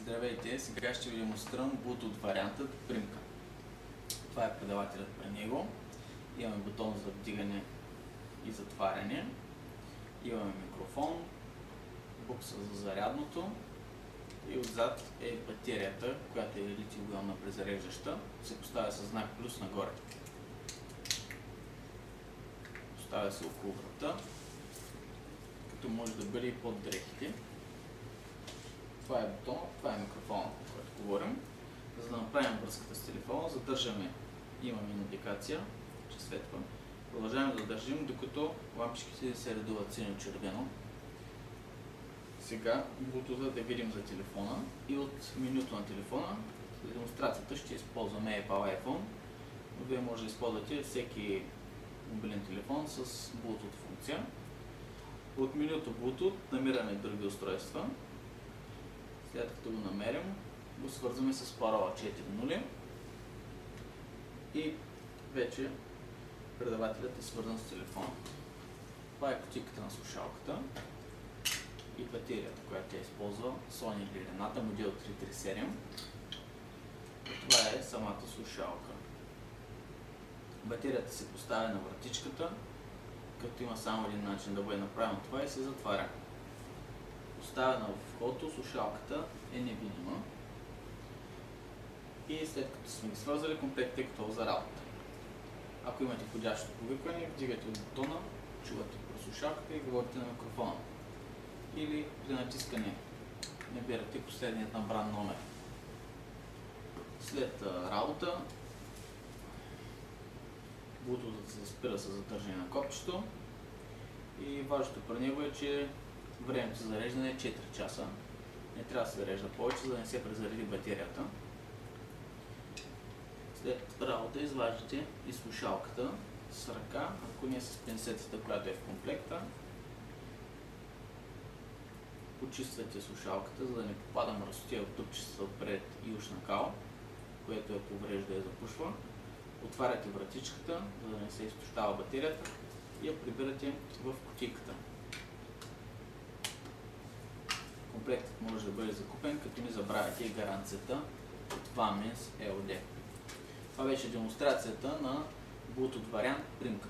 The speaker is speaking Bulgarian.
Здравейте! Сега ще ви демонстрирам Bluetooth вариантът примка. Това е предавателят при него. Имаме бутон за вдигане и затваряне. Имаме микрофон, букса за зарядното и отзад е батерията, която е литиум-ионна презареждаща. Се поставя със знак плюс нагоре. Поставя се около врата, като може да бъде и под дрехите. Това е бутон, това е микрофона, по който говорим. За да направим връзката с телефона, задържаме, имаме индикация, че светва. Продължаваме да държим, докато лампичките се редуват синьо-червено. Сега Bluetooth да видим за телефона и от менюто на телефона. За демонстрацията ще използваме Apple iPhone, но вие може да използвате всеки мобилен телефон с Bluetooth функция. От менюто Bluetooth намираме други устройства. След като го намерим, го свързваме с парола 4.0 и вече предавателят е свързан с телефона. Това е кутийката на слушалката и батерията, която тя използва, Sony или Renata, модел 337. Това е самата слушалка. Батерията се поставя на вратичката, като има само един начин да бъде направено това и се затваря. Поставена в входа, слушалката е невидима и след като сме ги свързали, комплектът е готов за работа. Ако имате входящо повикване, вдигате от бутона, чувате през слушалката и говорите на микрофона. Или при натискане набирате последният набран номер. След работа, Bluetooth се спира с задържане на копчето и важното при него е, че времето за зареждане е 4 часа. Не трябва да се зарежда повече, за да не се презареди батерията. След работа изваждате и слушалката с ръка, ако не с пинцетата, която е в комплекта. Почиствате слушалката, за да не попада мръсотия от трупчета отпред и ушна кал, което я поврежда и запушва. Отваряте вратичката, за да не се изтощава батерията и я прибирате в кутийката. Комплектът може да бъде закупен, като не забравяйте и гаранцията от Vamens LD. Това беше демонстрацията на Bluetooth вариант примка.